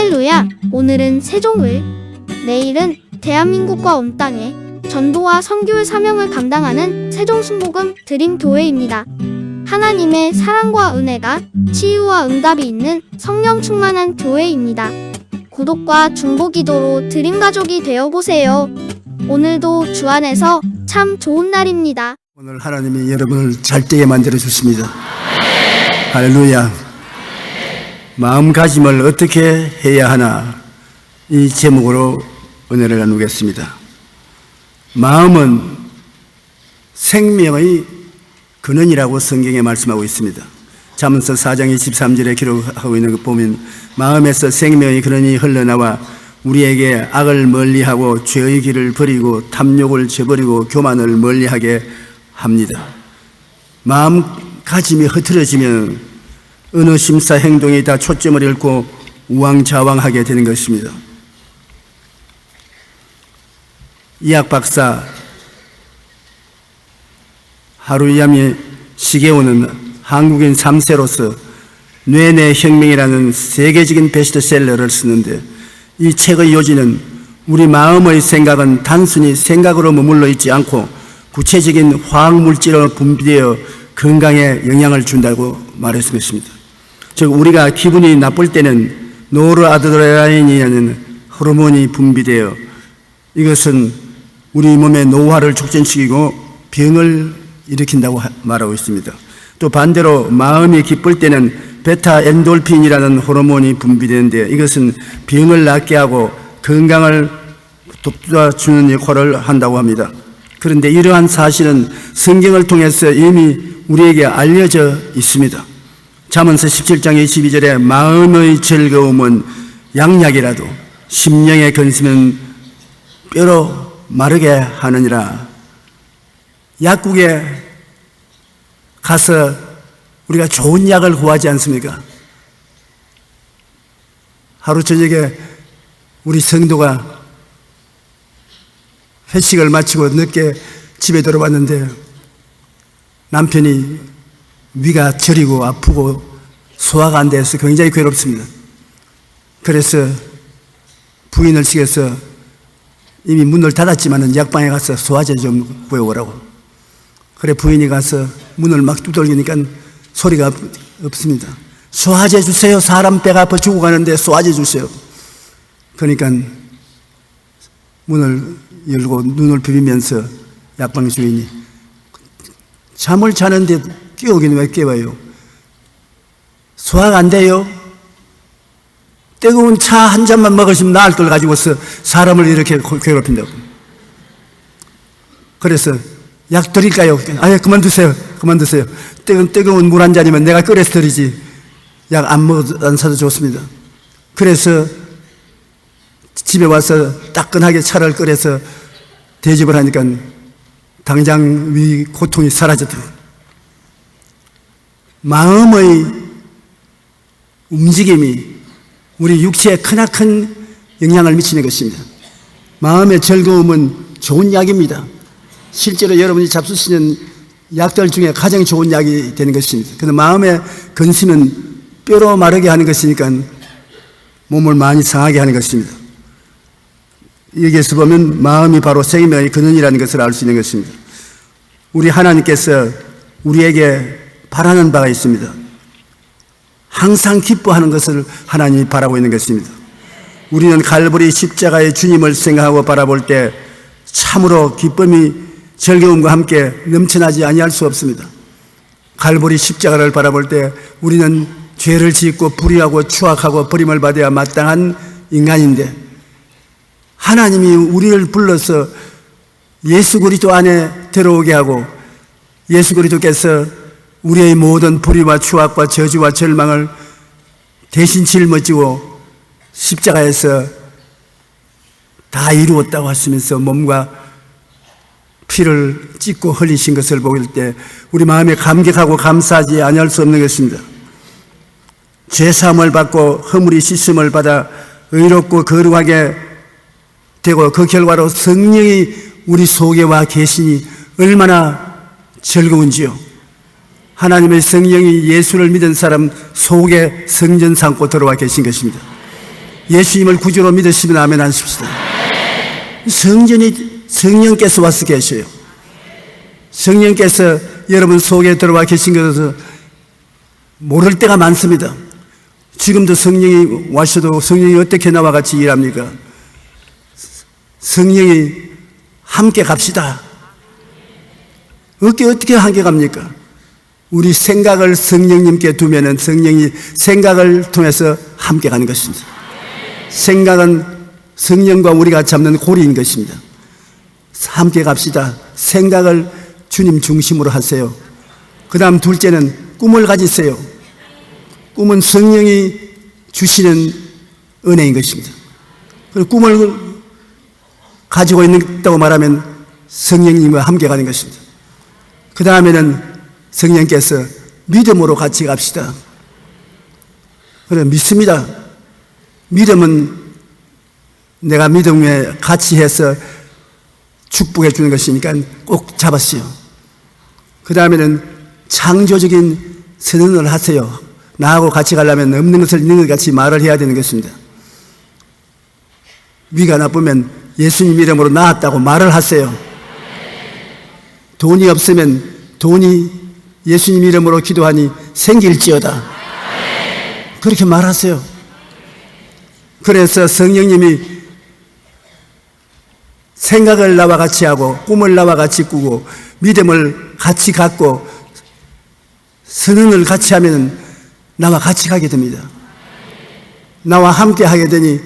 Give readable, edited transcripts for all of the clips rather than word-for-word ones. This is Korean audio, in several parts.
할렐루야! 오늘은 세종을, 내일은 대한민국과 온 땅에 전도와 선교의 사명을 감당하는 세종순복음 드림교회입니다. 하나님의 사랑과 은혜가 치유와 응답이 있는 성령 충만한 교회입니다. 구독과 중보기도로 드림가족이 되어보세요. 오늘도 주 안에서 참 좋은 날입니다. 오늘 하나님이 여러분을 잘 되게 만들어 주십니다. 할렐루야. 마음가짐을 어떻게 해야 하나, 이 제목으로 은혜를 나누겠습니다. 마음은 생명의 근원이라고 성경에 말씀하고 있습니다. 잠언서 4장 23절에 기록하고 있는 것 보면 마음에서 생명의 근원이 흘러나와 우리에게 악을 멀리하고 죄의 길을 버리고 탐욕을 저버리고 교만을 멀리하게 합니다. 마음가짐이 흐트러지면 어느 심사 행동이 다 초점을 잃고 우왕좌왕하게 되는 것입니다. 이학 박사 하루야미 시게오는 한국인 3세로서 뇌내 혁명이라는 세계적인 베스트셀러를 쓰는데, 이 책의 요지는 우리 마음의 생각은 단순히 생각으로 머물러 있지 않고 구체적인 화학물질로 분비되어 건강에 영향을 준다고 말했을 것입니다. 즉, 우리가 기분이 나쁠 때는 노르아드레날린이라는 호르몬이 분비되어 이것은 우리 몸의 노화를 촉진시키고 병을 일으킨다고 말하고 있습니다. 또 반대로 마음이 기쁠 때는 베타 엔돌핀이라는 호르몬이 분비되는데 이것은 병을 낫게 하고 건강을 돋궈주는 역할을 한다고 합니다. 그런데 이러한 사실은 성경을 통해서 이미 우리에게 알려져 있습니다. 잠언서 17장 22절에 마음의 즐거움은 양약이라도 심령의 근심은 뼈로 마르게 하느니라. 약국에 가서 우리가 좋은 약을 구하지 않습니까? 하루 저녁에 우리 성도가 회식을 마치고 늦게 집에 들어왔는데 남편이 위가 저리고 아프고 소화가 안 돼서 굉장히 괴롭습니다. 그래서 부인을 시켜서 이미 문을 닫았지만은 약방에 가서 소화제 좀 구해오라고. 그래 부인이 가서 문을 막 두들기니까 소리가 없습니다. 소화제 주세요. 사람 배가 아파 죽어가는데 소화제 주세요. 그러니까 문을 열고 눈을 비비면서 약방 주인이 잠을 자는데 깨우긴 왜 깨워요? 소화가 안 돼요? 뜨거운 차 한 잔만 먹으시면 나을 걸 가지고서 사람을 이렇게 괴롭힌다고. 그래서 약 드릴까요? 아예 그만 두세요. 그만 드세요. 뜨거운 물 한 잔이면 내가 끓여서 드리지. 약 안 사도 좋습니다. 그래서 집에 와서 따끈하게 차를 끓여서 대접을 하니까 당장 위 고통이 사라졌더라고요. 마음의 움직임이 우리 육체에 크나큰 영향을 미치는 것입니다. 마음의 즐거움은 좋은 약입니다. 실제로 여러분이 잡수시는 약들 중에 가장 좋은 약이 되는 것입니다. 그런데 마음의 근심은 뼈로 마르게 하는 것이니까 몸을 많이 상하게 하는 것입니다. 여기에서 보면 마음이 바로 생명의 근원이라는 것을 알 수 있는 것입니다. 우리 하나님께서 우리에게 바라는 바가 있습니다. 항상 기뻐하는 것을 하나님이 바라고 있는 것입니다. 우리는 갈보리 십자가의 주님을 생각하고 바라볼 때 참으로 기쁨이 즐거움과 함께 넘쳐나지 아니할 수 없습니다. 갈보리 십자가를 바라볼 때 우리는 죄를 짓고 불의하고 추악하고 버림을 받아야 마땅한 인간인데, 하나님이 우리를 불러서 예수 그리스도 안에 들어오게 하고 예수 그리스도께서 우리의 모든 불의와 추악과 저주와 절망을 대신 짊어지고 십자가에서 다 이루었다고 하시면서 몸과 피를 찢고 흘리신 것을 보일 때 우리 마음에 감격하고 감사하지 아니할 수 없는 것입니다. 죄사함을 받고 허물이 씻음을 받아 의롭고 거룩하게 되고 그 결과로 성령이 우리 속에 와 계시니 얼마나 즐거운지요. 하나님의 성령이 예수를 믿은 사람 속에 성전 삼고 들어와 계신 것입니다. 예수님을 구주로 믿으시면 아멘 하십시다. 성령께서 와서 계셔요. 성령께서 여러분 속에 들어와 계신 것을 모를 때가 많습니다. 지금도 성령이 와셔도 성령이 어떻게 나와 같이 일합니까? 성령이 함께 갑시다. 어떻게 함께 갑니까? 우리 생각을 성령님께 두면은 성령이 생각을 통해서 함께 가는 것입니다. 생각은 성령과 우리가 잡는 고리인 것입니다. 함께 갑시다. 생각을 주님 중심으로 하세요. 그 다음 둘째는 꿈을 가지세요. 꿈은 성령이 주시는 은혜인 것입니다. 그리고 꿈을 가지고 있다고 말하면 성령님과 함께 가는 것입니다. 그 다음에는 성령께서 믿음으로 같이 갑시다. 그래, 믿습니다. 믿음은 내가 믿음에 같이 해서 축복해 주는 것이니까 꼭 잡았어요. 그 다음에는 창조적인 선언을 하세요. 나하고 같이 가려면 없는 것을 있는 것 같이 말을 해야 되는 것입니다. 위가 나쁘면 예수님 이름으로 나았다고 말을 하세요. 돈이 없으면 돈이 예수님 이름으로 기도하니 생길지어다. 그렇게 말하세요. 그래서 성령님이 생각을 나와 같이 하고 꿈을 나와 같이 꾸고 믿음을 같이 갖고 선언을 같이 하면 나와 같이 가게 됩니다. 나와 함께 하게 되니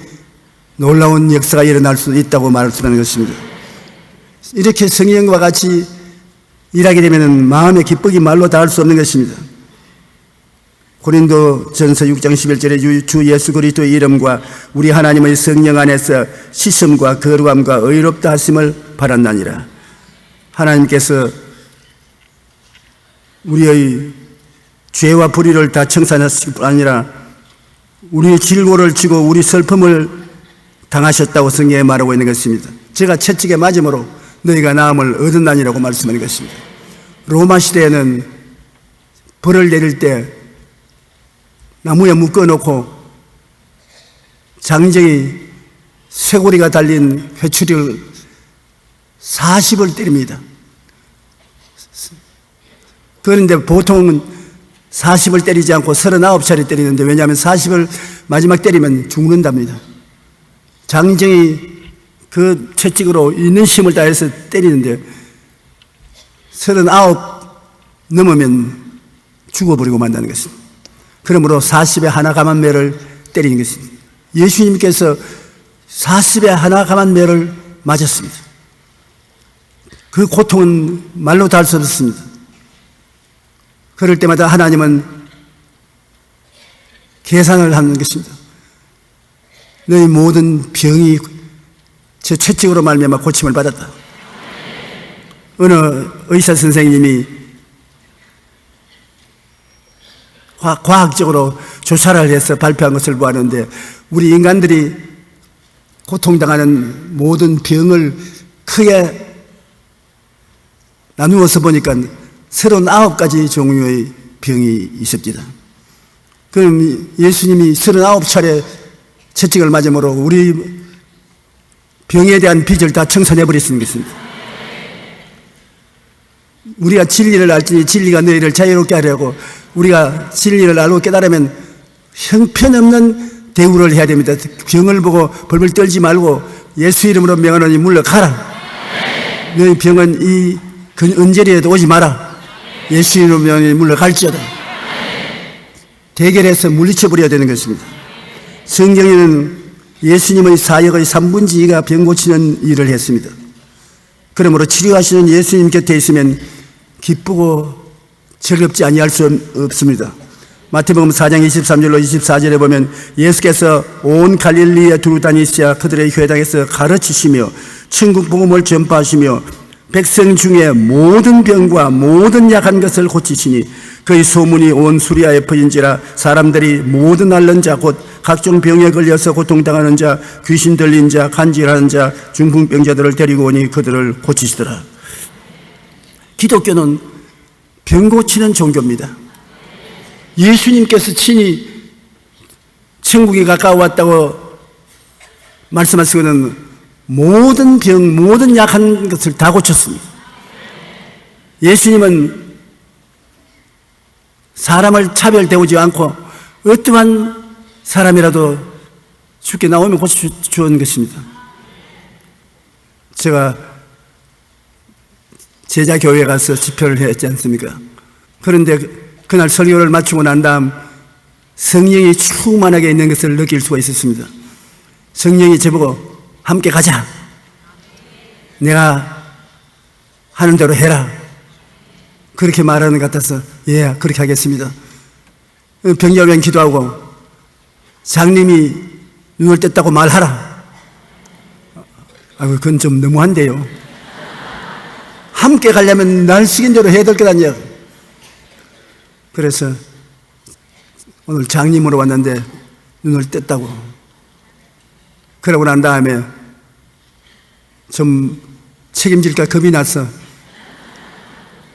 놀라운 역사가 일어날 수 있다고 말씀하는 것입니다. 이렇게 성령과 같이 일하게 되면 마음의 기쁘기 말로 다 할 수 없는 것입니다. 고린도전서 6장 11절에 주 예수 그리스도의 이름과 우리 하나님의 성령 안에서 씻음과 거룩함과 의롭다 하심을 바란나니라. 하나님께서 우리의 죄와 불의를 다 청산하실 뿐 아니라 우리의 질고를 지고 우리 슬픔을 당하셨다고 성경에 말하고 있는 것입니다. 제가 채찍에 맞음으로 너희가 나음을 얻었나니라고 말씀하는 것입니다. 로마 시대에는 벌을 내릴 때 나무에 묶어놓고 장정이 쇠고리가 달린 회초리를 40을 때립니다. 그런데 보통은 40을 때리지 않고 39차례 때리는데, 왜냐하면 40을 마지막 때리면 죽는답니다. 장정이 그 채찍으로 있는 힘을 다해서 때리는데 39 넘으면 죽어버리고 만다는 것입니다. 그러므로 40에 하나 감한 매를 때리는 것입니다. 예수님께서 40에 하나 감한 매를 맞았습니다. 그 고통은 말로 다 할 수 없습니다. 그럴 때마다 하나님은 계산을 하는 것입니다. 너희 모든 병이 제 채찍으로 말미암아 고침을 받았다. 어느 의사 선생님이 과학적으로 조사를 해서 발표한 것을 보았는데, 우리 인간들이 고통당하는 모든 병을 크게 나누어서 보니까 39가지 종류의 병이 있습니다. 그럼 예수님이 39차례 채찍을 맞음으로 우리 병에 대한 빚을 다 청산해 버렸습니다. 우리가 진리를 알지니 진리가 너희를 자유롭게 하려고, 우리가 진리를 알고 깨달으면 형편없는 대우를 해야 됩니다. 병을 보고 벌벌 떨지 말고 예수 이름으로 명하노니 물러가라. 너희 병은 이 언저리에도 오지 마라. 예수 이름으로 명하노니 물러갈지어다. 대결해서 물리쳐버려야 되는 것입니다. 성경에는 예수님의 사역의 3분의 2가 병 고치는 일을 했습니다. 그러므로 치료하시는 예수님 곁에 있으면 기쁘고 즐겁지 아니할 수 없습니다. 마태복음 4장 23절로 24절에 보면 예수께서 온 갈릴리에 두루 다니시자 그들의 회당에서 가르치시며 천국 복음을 전파하시며 백성 중에 모든 병과 모든 약한 것을 고치시니 그의 소문이 온 수리아에 퍼진지라. 사람들이 모든 앓는 자 곧 각종 병에 걸려서 고통당하는 자, 귀신 들린 자, 간질하는 자, 중풍병자들을 데리고 오니 그들을 고치시더라. 기독교는 병 고치는 종교입니다. 예수님께서 친히 천국이 가까워왔다고 말씀하시고는 모든 병, 모든 약한 것을 다 고쳤습니다. 예수님은 사람을 차별대우지 않고 어떠한 사람이라도 죽게 나오면 고쳐주는 것입니다. 제가 제자교회에 가서 집회를 했지 않습니까? 그런데 그날 설교를 마치고 난 다음 성령이 충만하게 있는 것을 느낄 수가 있었습니다. 성령이 저보고 함께 가자. 내가 하는 대로 해라. 그렇게 말하는 것 같아서 예, 그렇게 하겠습니다. 병자병 기도하고 장님이 눈을 뗐다고 말하라. 그건 좀 너무한데요. 함께 가려면 날 시킨 대로 해야 될 것 아니야. 그래서 오늘 장님으로 왔는데 눈을 뗐다고. 그러고 난 다음에 좀 책임질까 겁이 나서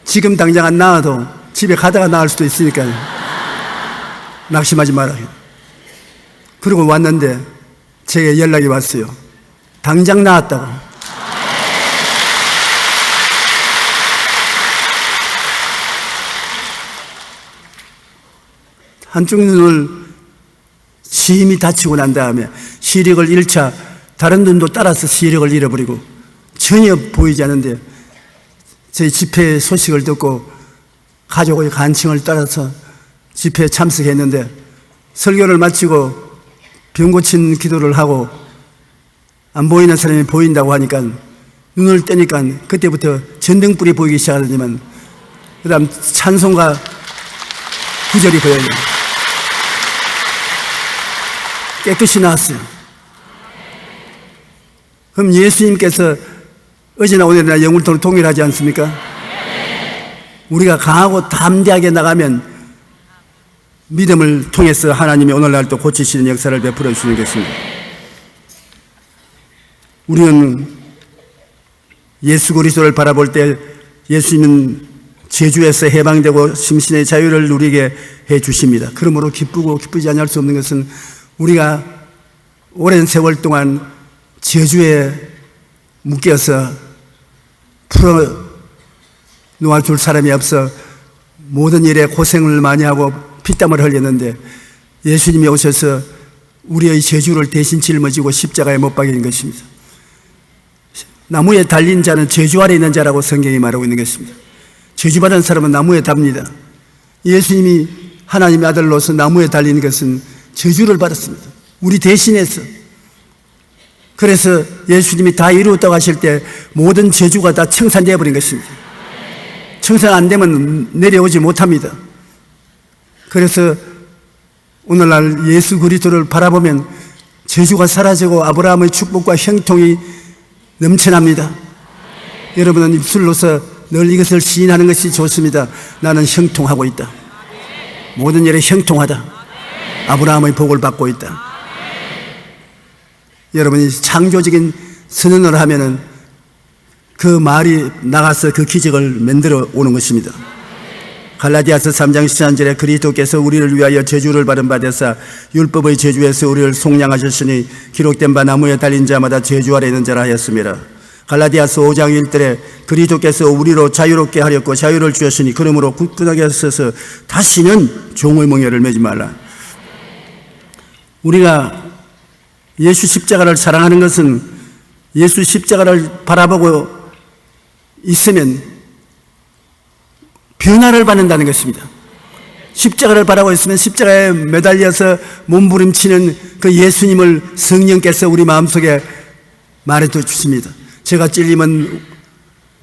지금 당장 안 나와도 집에 가다가 나을 수도 있으니까 낙심하지 마라. 그러고 왔는데 제게 연락이 왔어요. 당장 나왔다고. 한쪽 눈을 심히 다치고 난 다음에 시력을 1차 다른 눈도 따라서 시력을 잃어버리고 전혀 보이지 않는데 저희 집회 소식을 듣고 가족의 간청을 따라서 집회에 참석했는데 설교를 마치고 병 고친 기도를 하고 안 보이는 사람이 보인다고 하니까 눈을 떼니까 그때부터 전등불이 보이기 시작하더니만 그 다음 찬송가 구절이 보여요. 깨끗이 나왔어요. 그럼 예수님께서 어제나 오늘이나 영물토록 동일하지 않습니까? 우리가 강하고 담대하게 나가면 믿음을 통해서 하나님이 오늘날 또 고치시는 역사를 베풀어 주시는 것입니다. 우리는 예수 그리스도를 바라볼 때 예수님은 저주에서 해방되고 심신의 자유를 누리게 해 주십니다. 그러므로 기쁘고 기쁘지 않을 수 없는 것은 우리가 오랜 세월 동안 저주에 묶여서 풀어 놓아줄 사람이 없어 모든 일에 고생을 많이 하고 피땀을 흘렸는데 예수님이 오셔서 우리의 저주를 대신 짊어지고 십자가에 못 박인 것입니다. 나무에 달린 자는 저주 아래 있는 자라고 성경이 말하고 있는 것입니다. 저주받은 사람은 나무에 답니다. 예수님이 하나님의 아들로서 나무에 달린 것은 저주를 받았습니다. 우리 대신해서. 그래서 예수님이 다 이루었다고 하실 때 모든 저주가 다 청산되어 버린 것입니다. 청산 안 되면 내려오지 못합니다. 그래서 오늘날 예수 그리스도를 바라보면 저주가 사라지고 아브라함의 축복과 형통이 넘쳐납니다. 여러분은 입술로서 늘 이것을 시인하는 것이 좋습니다. 나는 형통하고 있다. 모든 일에 형통하다. 아브라함의 복을 받고 있다. 여러분이 창조적인 선언을 하면은 그 말이 나가서 그 기적을 만들어 오는 것입니다. 갈라디아서 3장 13절에 그리스도께서 우리를 위하여 저주를 받은 바 되사 율법의 저주에서 우리를 속량하셨으니 기록된 바 나무에 달린 자마다 저주 아래 있는 자라 하였습니다. 갈라디아서 5장 1절에 그리스도께서 우리로 자유롭게 하렸고 자유를 주셨으니 그러므로 굳건하게 서서 다시는 종의 멍에를 매지 말라. 우리가 예수 십자가를 사랑하는 것은 예수 십자가를 바라보고 있으면 변화를 받는다는 것입니다. 십자가를 바라보고 있으면 십자가에 매달려서 몸부림치는 그 예수님을 성령께서 우리 마음속에 말해줘 주십니다. 제가 찔리면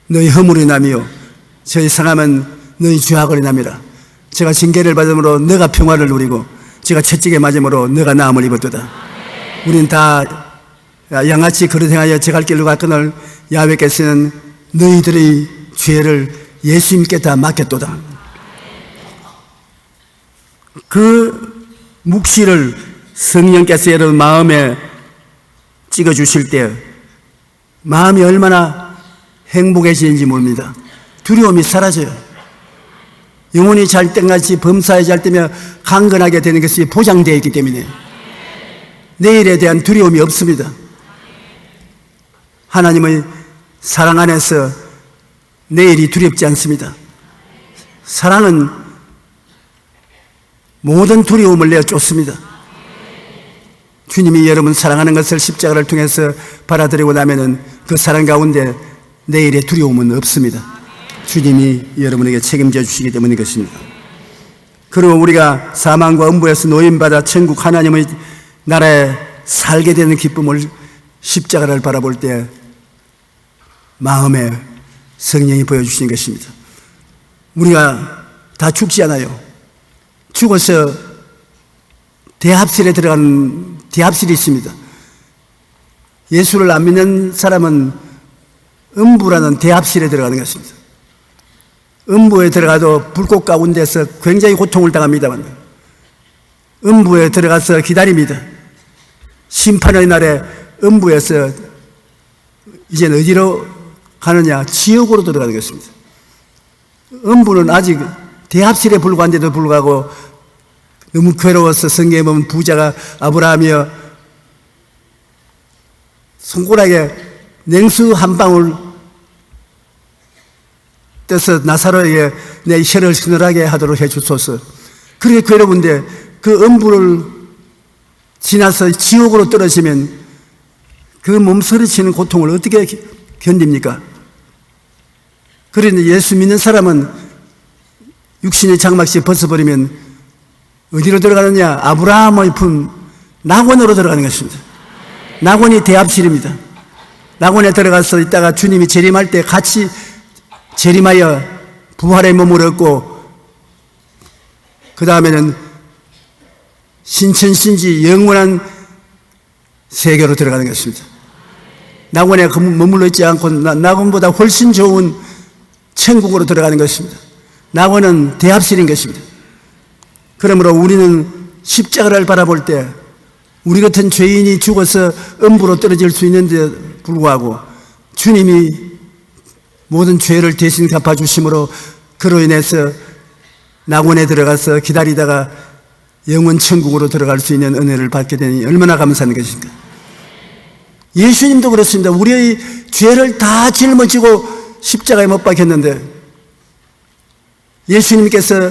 너희 허물이 남이요 저희 상함은 너희 죄악을 남이라. 제가 징계를 받음으로 너가 평화를 누리고 제가 채찍에 맞음으로 너가 나음을 입었도다. 우리는 다 양아치 그릇 행하여 제갈 길로 갔거늘 야훼께서는 너희들의 죄를 예수님께 다 맡겼도다. 그 묵시를 성령께서 여러분 마음에 찍어주실 때 마음이 얼마나 행복해지는지 모릅니다. 두려움이 사라져요. 영혼이 잘 때같이 범사에 잘 때며 강건하게 되는 것이 보장되어 있기 때문에 내일에 대한 두려움이 없습니다. 하나님의 사랑 안에서 내일이 두렵지 않습니다. 사랑은 모든 두려움을 내쫓습니다. 주님이 여러분 사랑하는 것을 십자가를 통해서 받아들이고 나면은 그 사랑 가운데 내일의 두려움은 없습니다. 주님이 여러분에게 책임져 주시기 때문인 것입니다. 그리고 우리가 사망과 음부에서 노임받아 천국 하나님의 나라에 살게 되는 기쁨을 십자가를 바라볼 때 마음에 성령이 보여주시는 것입니다. 우리가 다 죽지 않아요. 죽어서 대합실에 들어가는 대합실이 있습니다. 예수를 안 믿는 사람은 음부라는 대합실에 들어가는 것입니다. 음부에 들어가도 불꽃 가운데서 굉장히 고통을 당합니다만 음부에 들어가서 기다립니다. 심판의 날에 음부에서 이제는 어디로 가느냐? 지옥으로 들어가는 것입니다. 음부는 아직 대합실에 불과한데도 불구하고 너무 괴로워서 성경에 보면 부자가 아브라함이여 손가락에 냉수 한 방울 떠서 나사로에게 내 혀를 서늘하게 하도록 해주소서. 그렇게 괴로운데 그 음부를 지나서 지옥으로 떨어지면 그 몸서리치는 고통을 어떻게 견딥니까? 그런데 예수 믿는 사람은 육신의 장막씩 벗어버리면 어디로 들어가느냐? 아브라함의 품 낙원으로 들어가는 것입니다. 낙원이 대합실입니다. 낙원에 들어가서 있다가 주님이 재림할 때 같이 재림하여 부활의 몸을 얻고 그 다음에는 신천신지 영원한 세계로 들어가는 것입니다. 낙원에 머물러 있지 않고 낙원보다 훨씬 좋은 천국으로 들어가는 것입니다. 낙원은 대합실인 것입니다. 그러므로 우리는 십자가를 바라볼 때 우리 같은 죄인이 죽어서 음부로 떨어질 수 있는데 불구하고 주님이 모든 죄를 대신 갚아주심으로 그로 인해서 낙원에 들어가서 기다리다가 영원 천국으로 들어갈 수 있는 은혜를 받게 되니 얼마나 감사한 것인가. 예수님도 그렇습니다. 우리의 죄를 다 짊어지고 십자가에 못 박혔는데 예수님께서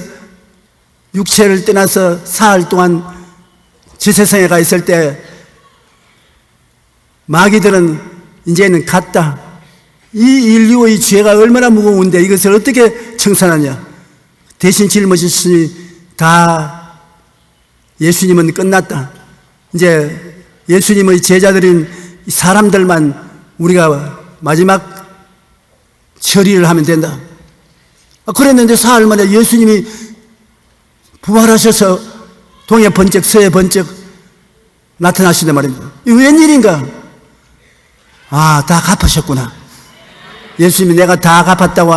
육체를 떠나서 사흘 동안 저 세상에 가 있을 때 마귀들은 이제는 갔다. 이 인류의 죄가 얼마나 무거운데 이것을 어떻게 청산하냐. 대신 짊어지시니 다 예수님은 끝났다. 이제 예수님의 제자들인 사람들만 우리가 마지막 처리를 하면 된다. 그랬는데 사흘 만에 예수님이 부활하셔서 동해 번쩍 서해 번쩍 나타나시단 말입니다. 이거 웬일인가? 아, 다 갚으셨구나. 예수님이 내가 다 갚았다고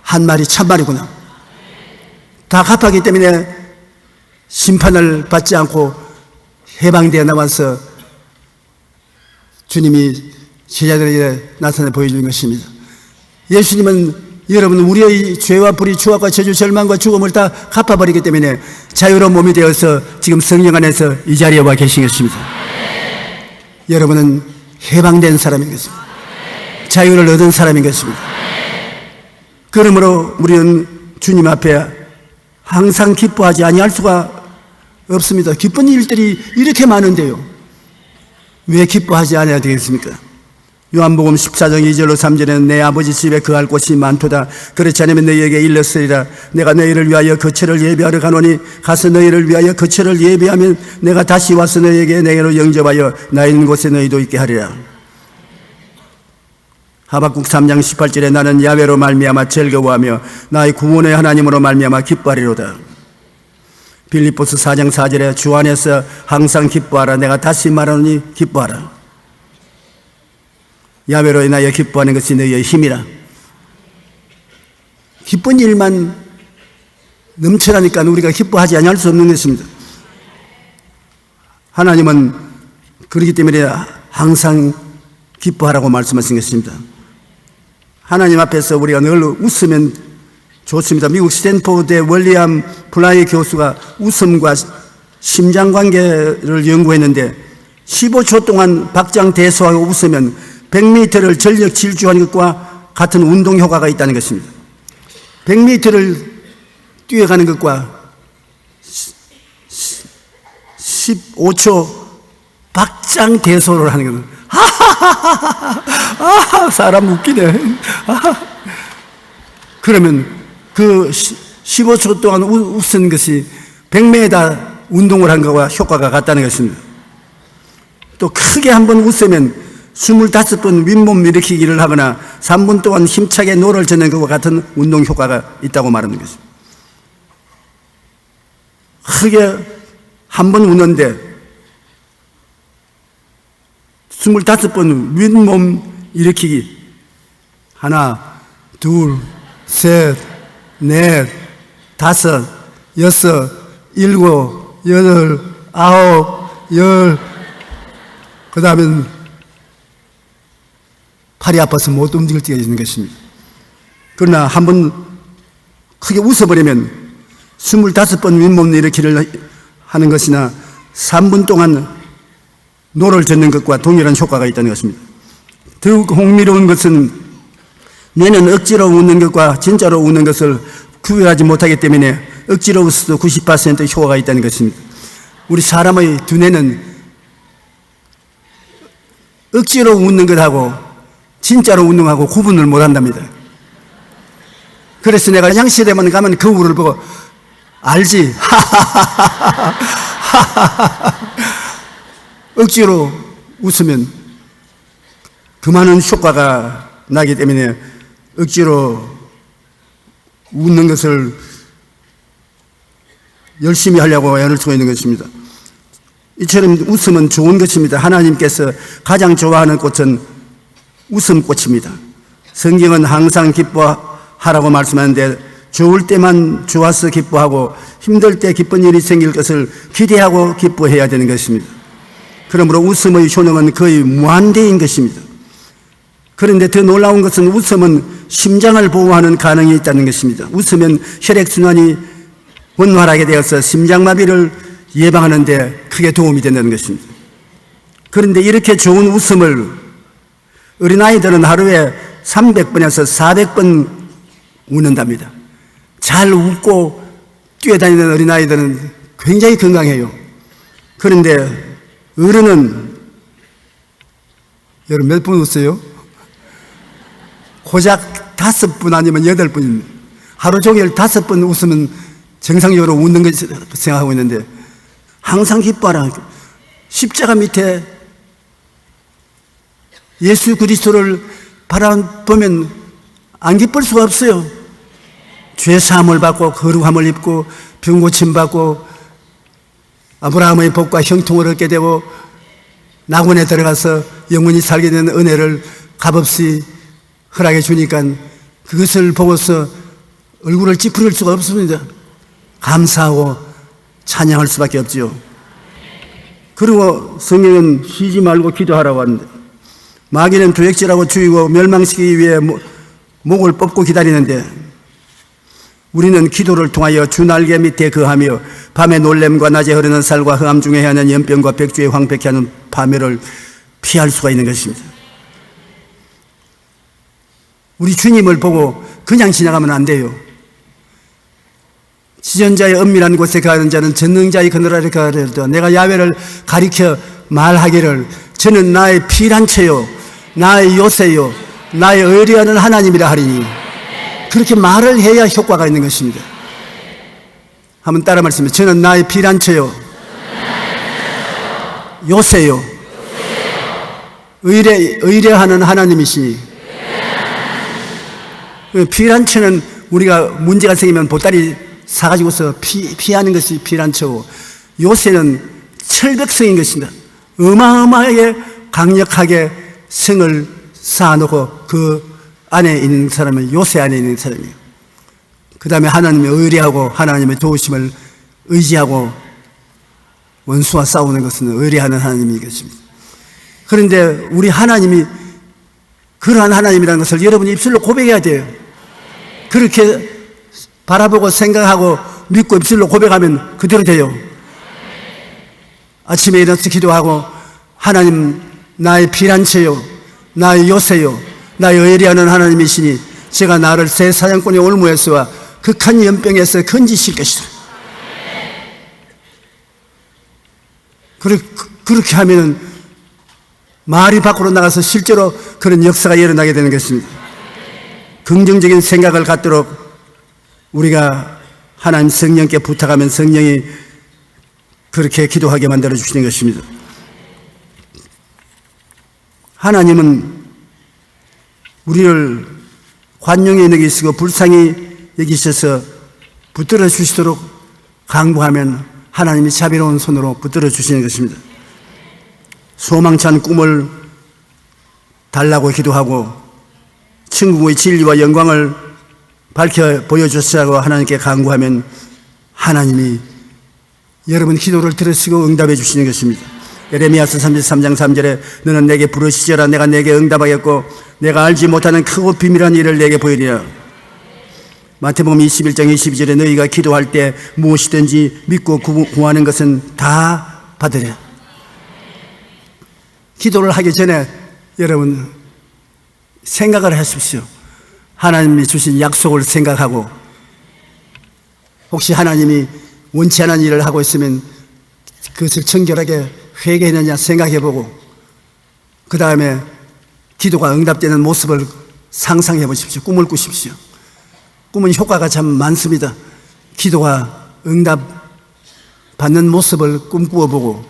한 말이 참말이구나. 다 갚았기 때문에 심판을 받지 않고 해방되어 나와서 주님이 제자들에게 나타나 보여주는 것입니다. 예수님은 여러분 우리의 죄와 불의 추악과 저주 절망과 죽음을 다 갚아버리기 때문에 자유로운 몸이 되어서 지금 성령 안에서 이 자리에 와 계신 것입니다. 여러분은 해방된 사람인 것입니다. 자유를 얻은 사람인 것입니다. 그러므로 우리는 주님 앞에 항상 기뻐하지 아니할 수가 없습니다. 기쁜 일들이 이렇게 많은데요. 왜 기뻐하지 않아야 되겠습니까? 요한복음 14장 2절로 3절에는 내 아버지 집에 거할 곳이 많도다. 그렇지 않으면 너희에게 일렀으리라. 내가 너희를 위하여 거처를 예비하러 가노니 가서 너희를 위하여 거처를 예비하면 내가 다시 와서 너희에게 내게로 영접하여 나 있는 곳에 너희도 있게 하리라. 하박국 3장 18절에 나는 야훼로 말미암아 즐거워하며 나의 구원의 하나님으로 말미암아 기뻐하리로다. 빌립보서 4장 4절에 주 안에서 항상 기뻐하라. 내가 다시 말하노니 기뻐하라. 야훼로 인하여 기뻐하는 것이 너희의 힘이라. 기쁜 일만 넘쳐나니까 우리가 기뻐하지 아니할 수 없는 것입니다. 하나님은 그렇기 때문에 항상 기뻐하라고 말씀하신 것입니다. 하나님 앞에서 우리가 늘 웃으면 좋습니다. 미국 스탠포드의 월리엄 플라이 교수가 웃음과 심장관계를 연구했는데 15초 동안 박장대소하고 웃으면 100m를 전력 질주하는 것과 같은 운동 효과가 있다는 것입니다. 100m를 뛰어가는 것과 15초 박장대소를 하는 것은 사람 웃기네. 그러면 그 15초 동안 웃은 것이 100m 운동을 한 것과 효과가 같다는 것입니다. 또 크게 한번 웃으면 25번 윗몸 일으키기를 하거나 3분 동안 힘차게 노를 젓는 것과 같은 운동 효과가 있다고 말하는 것입니다. 크게 한 번 웃는데 25번 윗몸 일으키기. 하나, 둘, 셋, 넷, 다섯, 여섯, 일곱, 여덟, 아홉, 열. 그 다음엔 팔이 아파서 못 움직일 때가 있는 것입니다. 그러나 한번 크게 웃어버리면 25번 윗몸 일으키기를 하는 것이나 3분 동안 노를 젓는 것과 동일한 효과가 있다는 것입니다. 더욱 흥미로운 것은 뇌는 억지로 웃는 것과 진짜로 웃는 것을 구별하지 못하기 때문에 억지로 웃어도 90% 효과가 있다는 것입니다. 우리 사람의 두뇌는 억지로 웃는 것하고 진짜로 웃는 것하고 구분을 못한답니다. 그래서 내가 양시대만 가면 그 우를 보고 알지? 억지로 웃으면 그 많은 효과가 나기 때문에 억지로 웃는 것을 열심히 하려고 애를 쓰고 있는 것입니다. 이처럼 웃음은 좋은 것입니다. 하나님께서 가장 좋아하는 꽃은 웃음꽃입니다. 성경은 항상 기뻐하라고 말씀하는데 좋을 때만 좋아서 기뻐하고 힘들 때 기쁜 일이 생길 것을 기대하고 기뻐해야 되는 것입니다. 그러므로 웃음의 효능은 거의 무한대인 것입니다. 그런데 더 놀라운 것은 웃음은 심장을 보호하는 가능이 있다는 것입니다. 웃으면 혈액순환이 원활하게 되어서 심장마비를 예방하는 데 크게 도움이 된다는 것입니다. 그런데 이렇게 좋은 웃음을 어린아이들은 하루에 300번에서 400번 웃는답니다. 잘 웃고 뛰어다니는 어린아이들은 굉장히 건강해요. 그런데 어른은 여러분 몇 번 웃어요? 고작 5분 아니면 8분입니다. 하루 종일 5번 웃으면 정상적으로 웃는 것 생각하고 있는데 항상 기뻐하라. 십자가 밑에 예수 그리스도를 바라보면 안 기쁠 수가 없어요. 죄 사함을 받고 거룩함을 입고 병 고침 받고 아브라함의 복과 형통을 얻게 되고 낙원에 들어가서 영원히 살게 되는 은혜를 값없이 허락해 주니까 그것을 보고서 얼굴을 찌푸릴 수가 없습니다. 감사하고 찬양할 수밖에 없지요. 그리고 성경은 쉬지 말고 기도하라고 하는데 마귀는 도액질하고 죽이고 멸망시키기 위해 목을 뽑고 기다리는데 우리는 기도를 통하여 주 날개 밑에 거하며 밤에 놀램과 낮에 흐르는 살과 흑암 중에 하는 연병과 백주에 황폐케 하는 파멸을 피할 수가 있는 것입니다. 우리 주님을 보고 그냥 지나가면 안 돼요. 지전자의 은밀한 곳에 가는 자는 전능자의 그늘 아래 가려도 내가 야훼를 가리켜 말하기를 저는 나의 피난처요 나의 요새요 나의 의리하는 하나님이라 하리니 그렇게 말을 해야 효과가 있는 것입니다. 한번 따라 말씀해. 저는 나의 피난처요 요새요 의뢰하는 하나님이시니. 피난처는 우리가 문제가 생기면 보따리 사가지고서 피하는 것이 피난처고 요새는 철벽성인 것입니다. 어마어마하게 강력하게 성을 쌓아놓고 그 안에 있는 사람은 요새 안에 있는 사람이에요. 그 다음에 하나님의 의뢰하고 하나님의 도우심을 의지하고 원수와 싸우는 것은 의뢰하는 하나님이겠습니다. 그런데 우리 하나님이 그러한 하나님이라는 것을 여러분이 입술로 고백해야 돼요. 그렇게 바라보고 생각하고 믿고 입술로 고백하면 그대로 돼요. 아침에 일어나서 기도하고 하나님 나의 피난처요 나의 요새요 나의 의리하는 하나님이시니 제가 나를 새 사냥꾼의 올무에서와 극한 연병에서 건지실 것이다. 그렇게 하면은 말이 밖으로 나가서 실제로 그런 역사가 일어나게 되는 것입니다. 긍정적인 생각을 갖도록 우리가 하나님 성령께 부탁하면 성령이 그렇게 기도하게 만들어 주시는 것입니다. 하나님은 우리를 관용에 여기시고 불쌍히 여기셔서 붙들어 주시도록 강구하면 하나님이 자비로운 손으로 붙들어 주시는 것입니다. 소망찬 꿈을 달라고 기도하고 천국의 진리와 영광을 밝혀 보여주시라고 하나님께 간구하면 하나님이 여러분 기도를 들으시고 응답해 주시는 것입니다. 예레미야서 33장 3절에 너는 내게 부르시리라 내가 내게 응답하겠고 내가 알지 못하는 크고 비밀한 일을 내게 보이리라. 마태복음 21장 22절에 너희가 기도할 때 무엇이든지 믿고 구하는 것은 다 받으랴. 기도를 하기 전에 여러분 생각을 하십시오. 하나님이 주신 약속을 생각하고 혹시 하나님이 원치 않은 일을 하고 있으면 그것을 청결하게 회개했느냐 생각해보고 그 다음에 기도가 응답되는 모습을 상상해 보십시오. 꿈을 꾸십시오. 꿈은 효과가 참 많습니다. 기도가 응답 받는 모습을 꿈꾸어 보고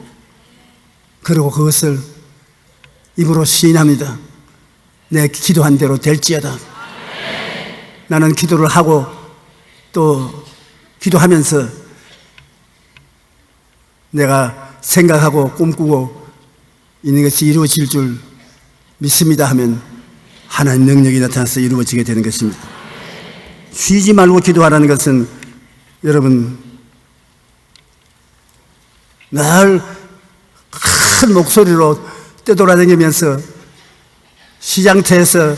그리고 그것을 입으로 시인합니다. 내 기도한 대로 될지어다. 나는 기도를 하고 또 기도하면서 내가 생각하고 꿈꾸고 있는 것이 이루어질 줄 믿습니다 하면 하나님 능력이 나타나서 이루어지게 되는 것입니다. 쉬지 말고 기도하라는 것은 여러분 늘 큰 목소리로 떠돌아다니면서 시장터에서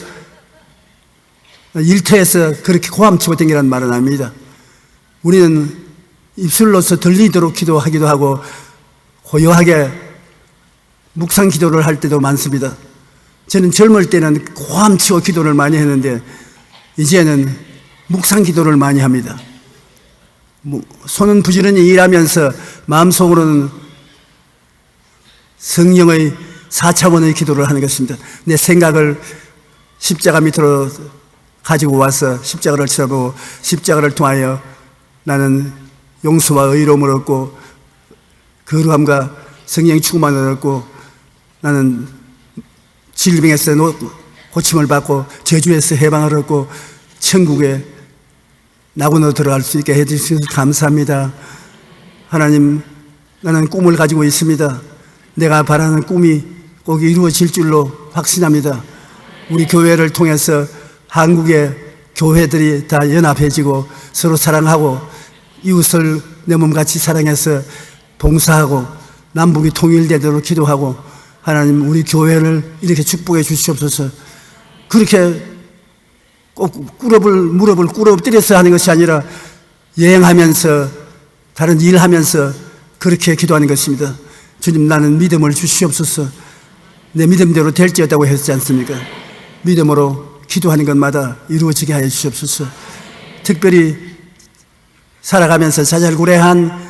일터에서 그렇게 고함치고 다니라는 말은 아닙니다. 우리는 입술로서 들리도록 기도하기도 하고 고요하게 묵상 기도를 할 때도 많습니다. 저는 젊을 때는 고함치고 기도를 많이 했는데 이제는 묵상 기도를 많이 합니다. 손은 부지런히 일하면서 마음속으로는 성령의 4차원의 기도를 하는 것입니다. 내 생각을 십자가 밑으로 가지고 와서 십자가를 쳐보고 십자가를 통하여 나는 용서와 의로움을 얻고 거룩함과 성령의 충만을 얻고 나는 질병에서 고침을 받고 저주에서 해방을 얻고 천국에 낙원으로 들어갈 수 있게 해주셔서 감사합니다. 하나님, 나는 꿈을 가지고 있습니다. 내가 바라는 꿈이 꼭 이루어질 줄로 확신합니다. 우리 교회를 통해서 한국의 교회들이 다 연합해지고 서로 사랑하고 이웃을 내 몸같이 사랑해서 봉사하고 남북이 통일되도록 기도하고 하나님 우리 교회를 이렇게 축복해 주시옵소서. 그렇게 꼭 무릎을 꿇어 엎드려서 하는 것이 아니라 여행하면서 다른 일하면서 그렇게 기도하는 것입니다. 주님, 나는 믿음을 주시옵소서. 내 믿음대로 될지어다고 했지 않습니까? 믿음으로 기도하는 것마다 이루어지게 하여 주시옵소서. 특별히 살아가면서 자잘구레한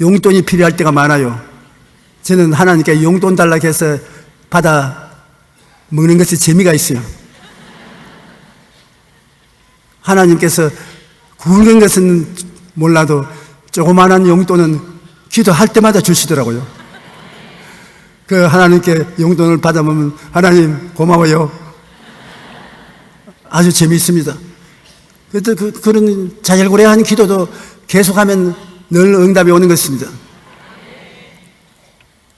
용돈이 필요할 때가 많아요. 저는 하나님께 용돈 달라고 해서 받아 먹는 것에 재미가 있어요. 하나님께서 굵은 것은 몰라도 조그마한 용돈은 기도할 때마다 주시더라고요. 그 하나님께 용돈을 받아보면 하나님 고마워요. 아주 재미있습니다. 그래도 그런 자잘구레한 기도도 계속하면 늘 응답이 오는 것입니다.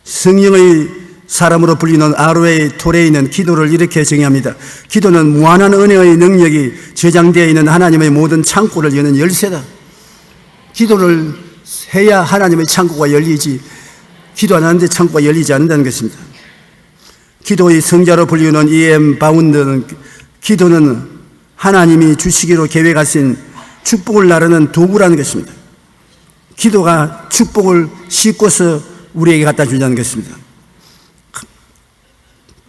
성령의 사람으로 불리는 아로웨이 토레이는 기도를 이렇게 정의합니다. 기도는 무한한 은혜의 능력이 저장되어 있는 하나님의 모든 창고를 여는 열쇠다. 기도를 해야 하나님의 창고가 열리지 기도 안 하는데 창고가 열리지 않는다는 것입니다. 기도의 성자로 불리는 E.M. 바운드는 기도는 하나님이 주시기로 계획하신 축복을 나르는 도구라는 것입니다. 기도가 축복을 싣고서 우리에게 갖다 준다는 것입니다.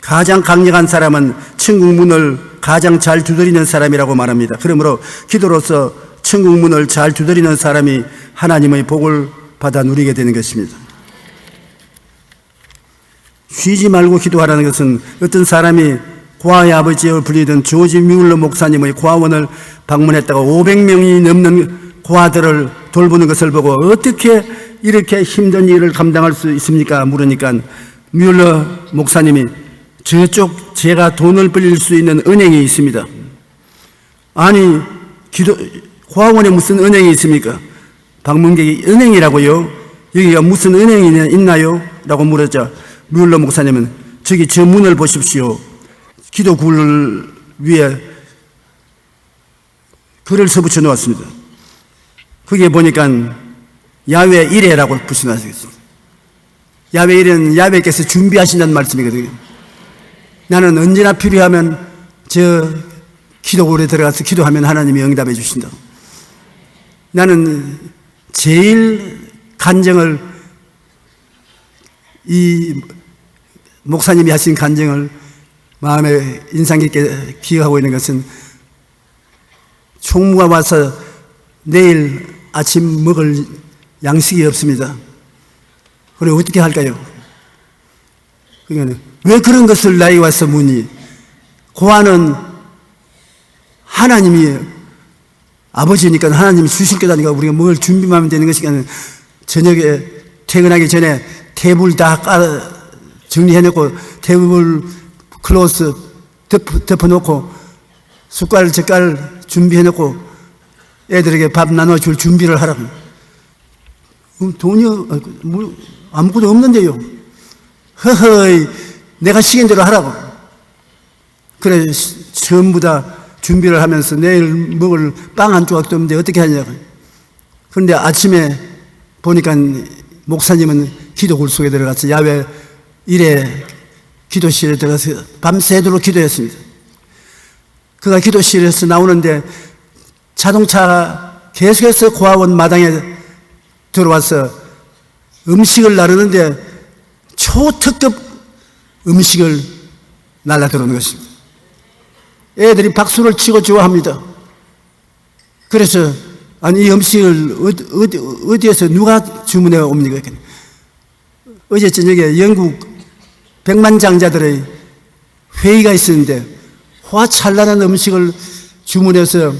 가장 강력한 사람은 천국 문을 가장 잘 두드리는 사람이라고 말합니다. 그러므로 기도로서 천국 문을 잘 두드리는 사람이 하나님의 복을 받아 누리게 되는 것입니다. 쉬지 말고 기도하라는 것은 어떤 사람이 고아의 아버지로 불리던 조지 뮬러 목사님의 고아원을 방문했다가 500명이 넘는 고아들을 돌보는 것을 보고 어떻게 이렇게 힘든 일을 감당할 수 있습니까? 물으니까 뮬러 목사님이 저쪽 제가 돈을 빌릴 수 있는 은행이 있습니다. 아니 고아원에 무슨 은행이 있습니까? 방문객이 은행이라고요? 여기가 무슨 은행이 있나요? 라고 물었죠. 뮬러 목사님은 저기 저 문을 보십시오. 기도굴 위에 글을 써붙여 놓았습니다. 거기에 보니까 야훼 이레라고 붙여놨습니다. 야훼 이레는 야훼께서 준비하신다는 말씀이거든요. 나는 언제나 필요하면 저 기도굴에 들어가서 기도하면 하나님이 응답해 주신다. 나는 제일 간증을 이 목사님이 하신 간증을 마음에 인상 깊게 기억하고 있는 것은 총무가 와서 내일 아침 먹을 양식이 없습니다. 그래 어떻게 할까요? 그러니까 왜 그런 것을 나에게 와서 묻니? 고아는 하나님이 아버지니까 하나님이 주실 거다니까 우리가 뭘 준비만 하면 되는 것이니까 저녁에 퇴근하기 전에 테이블 다 정리해놓고 테이블 클로스 덮어놓고 숟갈 젓갈 준비해놓고 애들에게 밥 나눠줄 준비를 하라고. 돈이 아무것도 없는데요. 허허이 내가 시킨 대로 하라고. 그래 전부 다 준비를 하면서 내일 먹을 빵 한 조각도 없는데 어떻게 하냐고. 그런데 아침에 보니까 목사님은 기도굴 속에 들어가서 야훼 이레 기도실에 들어가서 밤새도록 기도했습니다. 그가 기도실에서 나오는데 자동차가 계속해서 고아원 마당에 들어와서 음식을 나르는데 초특급 음식을 날라 들어오는 것입니다. 애들이 박수를 치고 좋아합니다. 그래서 아니 이 음식을 어디에서 누가 주문해 옵니까? 어제 저녁에 영국 백만장자들의 회의가 있었는데 화찬란한 음식을 주문해서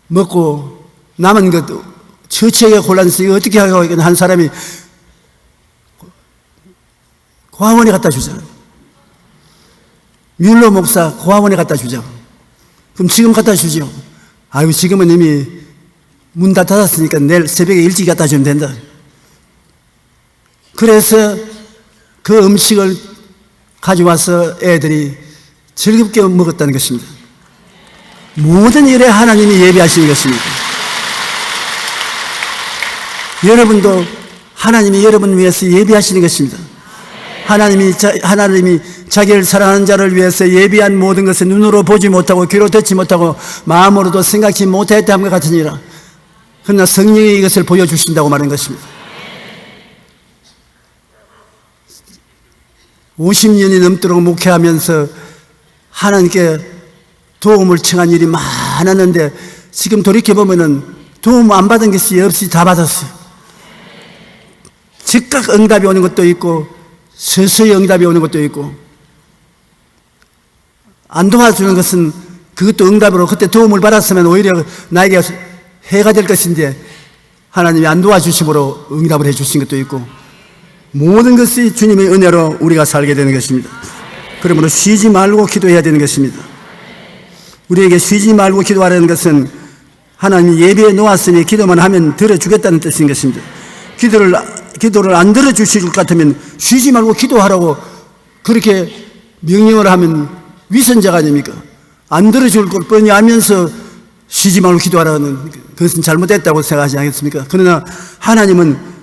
먹고 남은 것 처치하기가 곤란해서 이거 어떻게 하고 한 사람이 고아원에 갖다 주자. 뮬러 목사 고아원에 갖다 주자. 그럼 지금 갖다 주죠. 아유 지금은 이미 문 다 닫았으니까 내일 새벽에 일찍 갖다 주면 된다. 그래서 그 음식을 가져와서 애들이 즐겁게 먹었다는 것입니다. 모든 일에 하나님이 예비하시는 것입니다. 여러분도 하나님이 여러분을 위해서 예비하시는 것입니다. 하나님이 자기를 사랑하는 자를 위해서 예비한 모든 것을 눈으로 보지 못하고 귀로 듣지 못하고 마음으로도 생각지 못했다는 것 같으니라. 그러나 성령이 이것을 보여주신다고 말하는 것입니다. 50년이 넘도록 목회하면서 하나님께 도움을 청한 일이 많았는데 지금 돌이켜보면 도움 안 받은 것이 없이 다 받았어요. 즉각 응답이 오는 것도 있고 서서히 응답이 오는 것도 있고 안 도와주는 것은 그것도 응답으로 그때 도움을 받았으면 오히려 나에게 해가 될 것인데 하나님이 안 도와주심으로 응답을 해주신 것도 있고 모든 것이 주님의 은혜로 우리가 살게 되는 것입니다. 그러므로 쉬지 말고 기도해야 되는 것입니다. 우리에게 쉬지 말고 기도하라는 것은 하나님이 예비해 놓았으니 기도만 하면 들어주겠다는 뜻인 것입니다. 기도를 안 들어주실 것 같으면 쉬지 말고 기도하라고 그렇게 명령을 하면 위선자가 아닙니까? 안 들어줄 걸 뻔히 알면서 쉬지 말고 기도하라는 그것은 잘못됐다고 생각하지 않겠습니까? 그러나 하나님은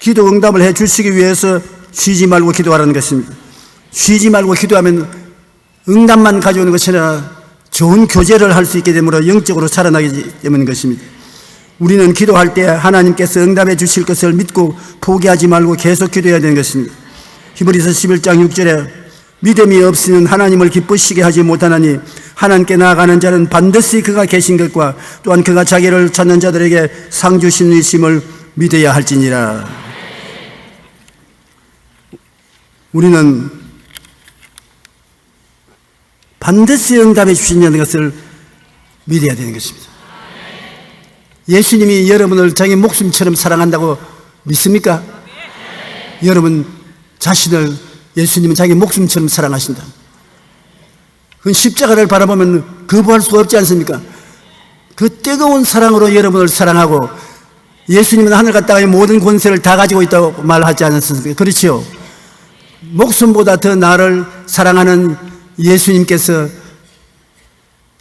기도 응답을 해 주시기 위해서 쉬지 말고 기도하라는 것입니다. 쉬지 말고 기도하면 응답만 가져오는 것이 아니라 좋은 교제를 할 수 있게 되므로 영적으로 살아나기 때문인 것입니다. 우리는 기도할 때 하나님께서 응답해 주실 것을 믿고 포기하지 말고 계속 기도해야 되는 것입니다. 히브리서 11장 6절에 믿음이 없이는 하나님을 기쁘시게 하지 못하나니 하나님께 나아가는 자는 반드시 그가 계신 것과 또한 그가 자기를 찾는 자들에게 상 주시는 이심을 믿어야 할지니라. 우리는 반드시 응답해 주신다는 것을 믿어야 되는 것입니다. 예수님이 여러분을 자기 목숨처럼 사랑한다고 믿습니까? 여러분 자신을 예수님은 자기 목숨처럼 사랑하신다. 그 십자가를 바라보면 거부할 수가 없지 않습니까? 그 뜨거운 사랑으로 여러분을 사랑하고 예수님은 하늘 갔다가 모든 권세를 다 가지고 있다고 말하지 않았습니까? 그렇지요? 목숨보다 더 나를 사랑하는 예수님께서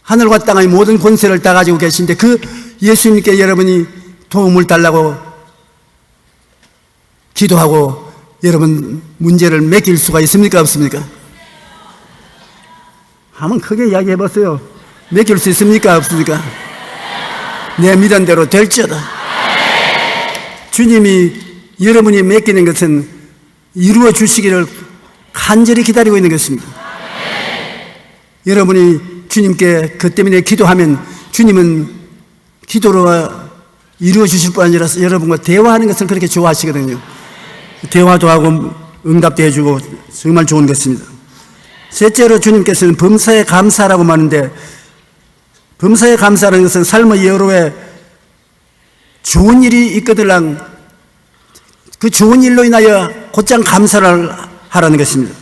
하늘과 땅의 모든 권세를 다 가지고 계신데 그 예수님께 여러분이 도움을 달라고 기도하고 여러분 문제를 맡길 수가 있습니까? 없습니까? 한번 크게 이야기해 보세요. 맡길 수 있습니까? 없습니까? 내 믿은 대로 될지어다. 주님이 여러분이 맡기는 것은 이루어 주시기를 간절히 기다리고 있는 것입니다. 여러분이 주님께 그 때문에 기도하면 주님은 기도로 이루어 주실 뿐 아니라 여러분과 대화하는 것을 그렇게 좋아하시거든요. 대화도 하고 응답도 해주고 정말 좋은 것입니다. 셋째로 주님께서는 범사에 감사라고 말하는데 범사에 감사라는 것은 삶의 여로에 좋은 일이 있거들랑 그 좋은 일로 인하여 곧장 감사를 하라는 것입니다.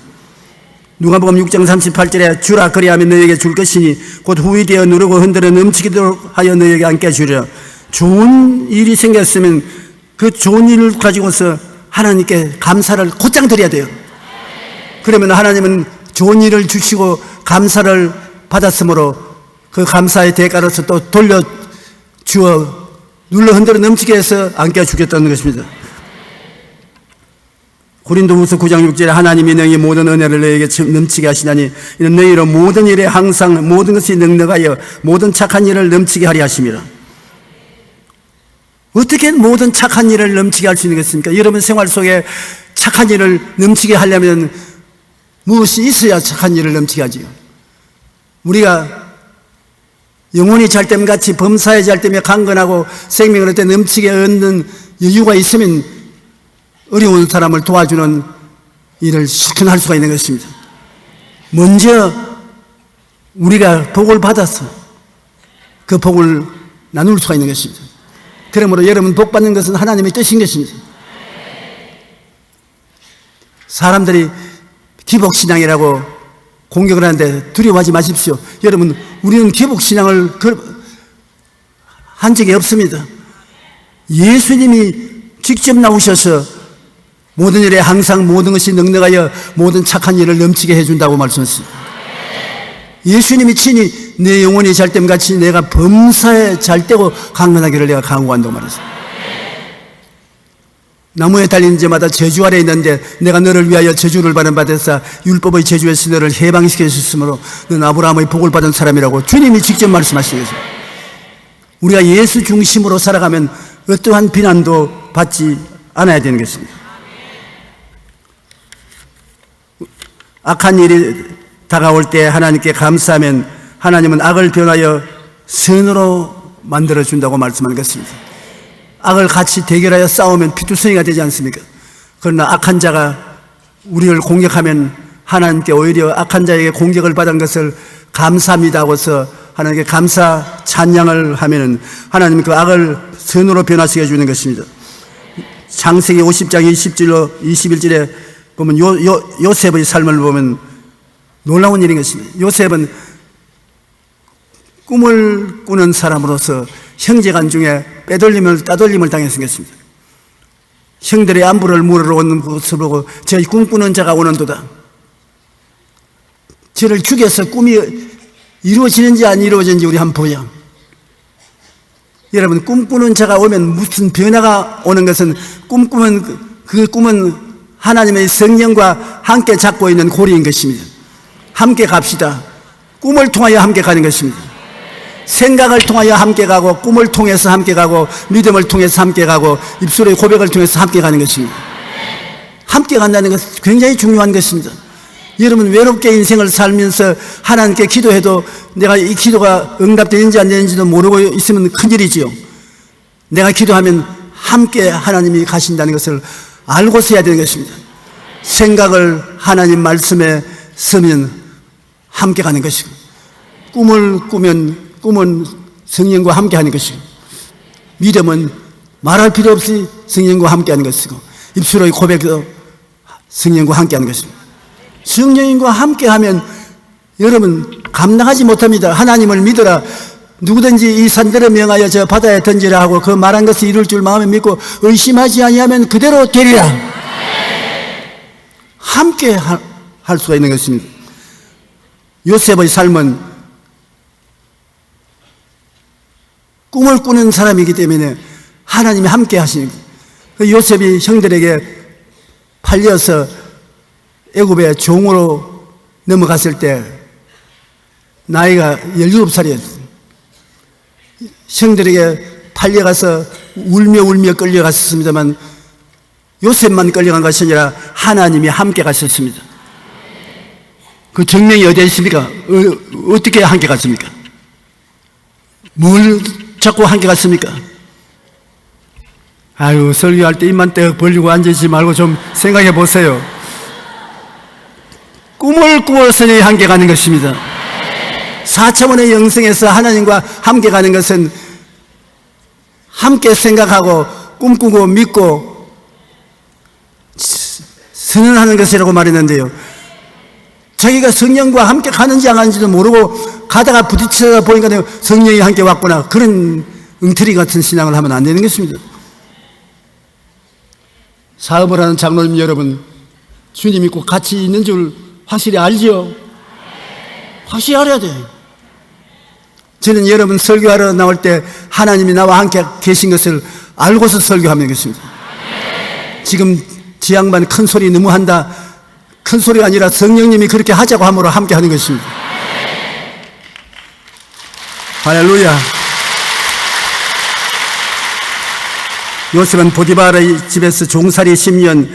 누가복음 6장 38절에 주라 그리하면 너에게 줄 것이니 곧 후이 되어 누르고 흔들어 넘치도록 하여 너에게 안게 주리라. 좋은 일이 생겼으면 그 좋은 일을 가지고서 하나님께 감사를 곧장 드려야 돼요. 그러면 하나님은 좋은 일을 주시고 감사를 받았으므로 그 감사의 대가로서 또 돌려주어 눌러 흔들어 넘치게 해서 안겨 주겠다는 것입니다. 고린도후서 9장 6절에 하나님이 너희 모든 은혜를 너에게 넘치게 하시나니 이는 너희로 모든 일에 항상 모든 것이 넉넉하여 모든 착한 일을 넘치게 하려 하심이라. 어떻게 모든 착한 일을 넘치게 할 수 있는 것입니까? 여러분 생활 속에 착한 일을 넘치게 하려면 무엇이 있어야 착한 일을 넘치게 하지요? 우리가 영혼이 잘됨같이 범사에 잘됨에 강건하고 생명을 얻되 넘치게 얻는 여유가 있으면 어려운 사람을 도와주는 일을 실천할 수가 있는 것입니다. 먼저 우리가 복을 받아서 그 복을 나눌 수가 있는 것입니다. 그러므로 여러분 복 받는 것은 하나님의 뜻인 것입니다. 사람들이 기복신앙이라고 공격을 하는데 두려워하지 마십시오. 여러분 우리는 기복신앙을 한 적이 없습니다. 예수님이 직접 나오셔서 모든 일에 항상 모든 것이 넉넉하여 모든 착한 일을 넘치게 해준다고 말씀했습니다. 예수님이 친히 내 영혼이 잘됨같이 내가 범사에 잘되고 강건하기를 내가 강구한다고 말했습니다. 나무에 달린 자마다 저주 아래 있는데 내가 너를 위하여 저주를 받은 바되사 율법의 저주에서 너를 해방시켜 주셨으므로 너는 아브라함의 복을 받은 사람이라고 주님이 직접 말씀하신 것입니다. 우리가 예수 중심으로 살아가면 어떠한 비난도 받지 않아야 되는 것입니다. 악한 일이 다가올 때 하나님께 감사하면 하나님은 악을 변하여 선으로 만들어준다고 말씀하는 것입니다. 악을 같이 대결하여 싸우면 피투성이가 되지 않습니까? 그러나 악한 자가 우리를 공격하면 하나님께 오히려 악한 자에게 공격을 받은 것을 감사합니다 하고서 하나님께 감사 찬양을 하면은 하나님은 그 악을 선으로 변화시켜 주는 것입니다. 창세기 50장 21절에 보면 요셉의 삶을 보면 놀라운 일인 것입니다. 요셉은 꿈을 꾸는 사람으로서 형제간 중에 따돌림을 당했습니다. 형들의 안부를 물으러 오는 것을 보고 저희 꿈꾸는 자가 오는도다. 저를 죽여서 꿈이 이루어지는지 안 이루어지는지 우리 한번 보자. 여러분 꿈꾸는 자가 오면 무슨 변화가 오는 것은 꿈꾸면 그 꿈은 하나님의 성령과 함께 잡고 있는 고리인 것입니다. 함께 갑시다. 꿈을 통하여 함께 가는 것입니다. 생각을 통하여 함께 가고 꿈을 통해서 함께 가고 믿음을 통해서 함께 가고 입술의 고백을 통해서 함께 가는 것입니다. 함께 간다는 것은 굉장히 중요한 것입니다. 여러분 외롭게 인생을 살면서 하나님께 기도해도 내가 이 기도가 응답되는지 안 되는지도 모르고 있으면 큰일이지요. 내가 기도하면 함께 하나님이 가신다는 것을 알고서 해야 되는 것입니다. 생각을 하나님 말씀에 쓰면 함께 가는 것이고, 꿈을 꾸면 꿈은 성령과 함께 하는 것이고, 믿음은 말할 필요 없이 성령과 함께 하는 것이고, 입술의 고백도 성령과 함께 하는 것입니다. 성령과 함께 하면 여러분 감당하지 못합니다. 하나님을 믿어라. 누구든지 이 산들을 명하여 저 바다에 던지라 하고 그 말한 것을 이룰 줄 마음에 믿고 의심하지 아니하면 그대로 되리라. 함께 할 수가 있는 것입니다. 요셉의 삶은 꿈을 꾸는 사람이기 때문에 하나님이 함께 하시는 거예요. 그 요셉이 형들에게 팔려서 애굽의 종으로 넘어갔을 때 나이가 17살이었어요. 형들에게 팔려가서 울며 끌려갔었습니다만 요셉만 끌려간 것이 아니라 하나님이 함께 가셨습니다. 그 정명이 어디에 있습니까? 어떻게 함께 갔습니까? 뭘 자꾸 함께 갔습니까? 아유, 설교할 때 입만 떼 벌리고 앉아있지 말고 좀 생각해 보세요. 꿈을 꾸었으니 함께 가는 것입니다. 4차원의 영성에서 하나님과 함께 가는 것은 함께 생각하고 꿈꾸고 믿고 선언하는 것이라고 말했는데요. 자기가 성령과 함께 가는지 안 가는지도 모르고 가다가 부딪히다 보니까 성령이 함께 왔구나. 그런 엉터리 같은 신앙을 하면 안 되는 것입니다. 사업을 하는 장로님 여러분, 주님 믿고 같이 있는 줄 확실히 알지요? 확실히 알아야 돼. 저는 여러분 설교하러 나올 때 하나님이 나와 함께 계신 것을 알고서 설교하는 것입니다. 지금 지 양반 큰 소리 너무 한다. 큰 소리가 아니라 성령님이 그렇게 하자고 함으로 함께 하는 것입니다. 할렐루야. 요셉은 보디발의 집에서 종살이 10년,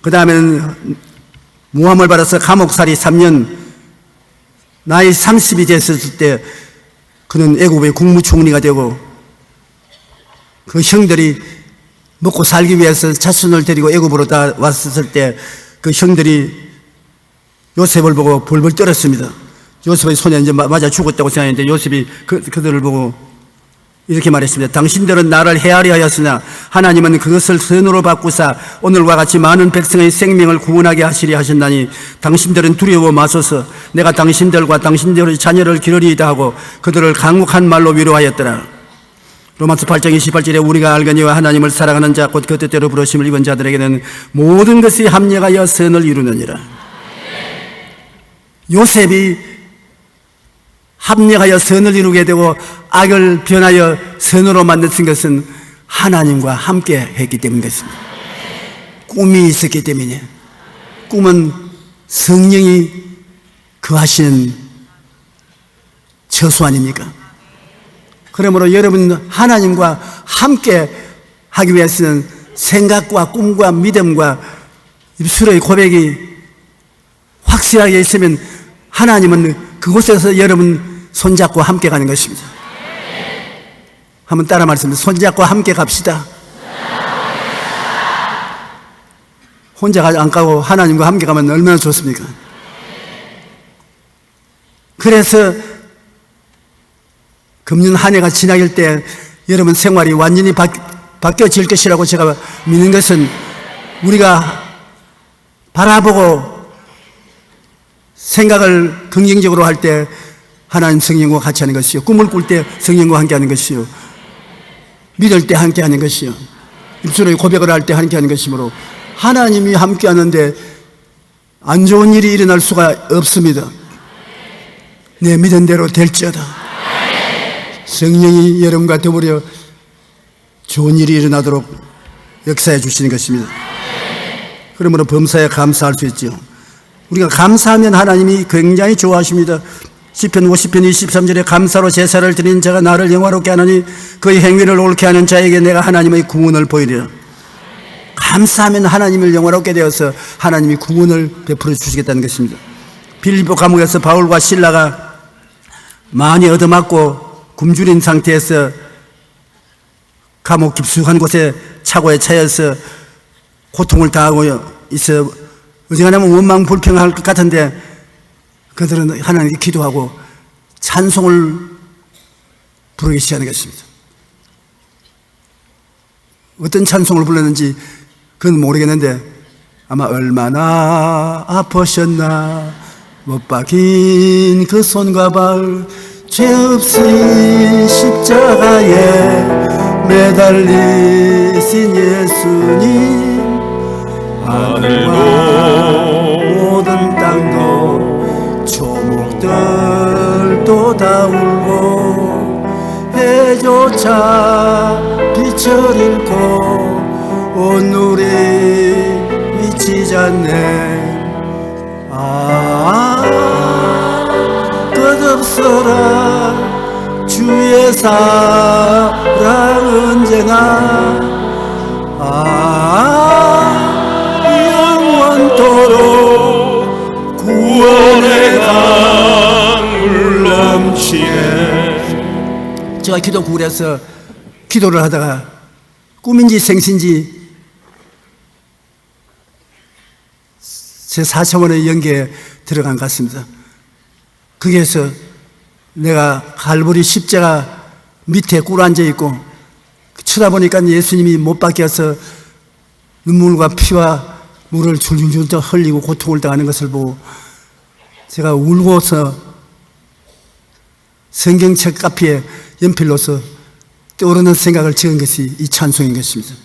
그 다음에는 모함을 받아서 감옥살이 3년, 나이 30이 됐을 때 그는 애굽의 국무총리가 되고 그 형들이 먹고 살기 위해서 자손을 데리고 애굽으로 다 왔을 때 그 형들이 요셉을 보고 벌벌 떨었습니다. 요셉의 손에 이제 맞아 죽었다고 생각했는데 요셉이 그들을 보고 이렇게 말했습니다. 당신들은 나를 헤아려 하였으나 하나님은 그것을 선으로 바꾸사 오늘과 같이 많은 백성의 생명을 구원하게 하시리 하셨나니 당신들은 두려워 마소서. 내가 당신들과 당신들의 자녀를 기르리이다 하고 그들을 강국한 말로 위로하였더라. 로마서 8장 28절에 우리가 알거니와 하나님을 사랑하는 자 곧 그 뜻대로 부르심을 입은 자들에게는 모든 것이 합력하여 선을 이루느니라. 요셉이 합력하여 선을 이루게 되고 악을 변하여 선으로 만드신 것은 하나님과 함께 했기 때문이었습니다. 꿈이 있었기 때문에. 꿈은 성령이 거하시는 처수 아닙니까? 그러므로 여러분 하나님과 함께 하기 위해서는 생각과 꿈과 믿음과 입술의 고백이 확실하게 있으면 하나님은 그곳에서 여러분 손잡고 함께 가는 것입니다. 한번 따라 말씀드립니다. 손잡고 함께 갑시다. 혼자 안 가고 하나님과 함께 가면 얼마나 좋습니까? 그래서 금년 한 해가 지나길 때 여러분 생활이 완전히 바뀌어질 것이라고 제가 믿는 것은 우리가 바라보고 생각을 긍정적으로 할 때 하나님 성령과 같이 하는 것이요, 꿈을 꿀 때 성령과 함께 하는 것이요, 믿을 때 함께 하는 것이요, 입술의 고백을 할 때 함께 하는 것이므로 하나님이 함께 하는데 안 좋은 일이 일어날 수가 없습니다. 내 믿은 대로 될지어다. 성령이 여러분과 더불어 좋은 일이 일어나도록 역사해 주시는 것입니다. 그러므로 범사에 감사할 수 있죠. 우리가 감사하면 하나님이 굉장히 좋아하십니다. 시편 50편 23절에 감사로 제사를 드린 자가 나를 영화롭게 하느니 그의 행위를 옳게 하는 자에게 내가 하나님의 구원을 보이리라. 감사하면 하나님을 영화롭게 되어서 하나님이 구원을 베풀어 주시겠다는 것입니다. 빌립보 감옥에서 바울과 실라가 많이 얻어맞고 굶주린 상태에서 감옥 깊숙한 곳에 차고에 차여서 고통을 당하고 있어 어지간하면 원망불평할 것 같은데 그들은 하나님께 기도하고 찬송을 부르기 시작하는 것입니다. 어떤 찬송을 불렀는지 그건 모르겠는데 아마 얼마나 아프셨나 못 박힌 그 손과 발 죄 없이 십자가에 매달리신 예수님 하늘도 모든 땅도 초목들도 다 울고 해조차 빛을 잃고 온누리 미치지 않네 끝없어라 주의 사랑 언제나 영원토록 구원의 강물 넘치네. 제가 기도 구울에서 기도를 하다가 꿈인지 생신지 제 4차원의 연계에 들어간 것 같습니다. 거기에서 내가 갈보리 십자가 밑에 꿇어 앉아 있고 쳐다보니까 예수님이 못 박혀서 눈물과 피와 물을 줄줄줄 흘리고 고통을 당하는 것을 보고 제가 울고서 성경책 카피에 연필로서 떠오르는 생각을 지은 것이 이 찬송인 것입니다.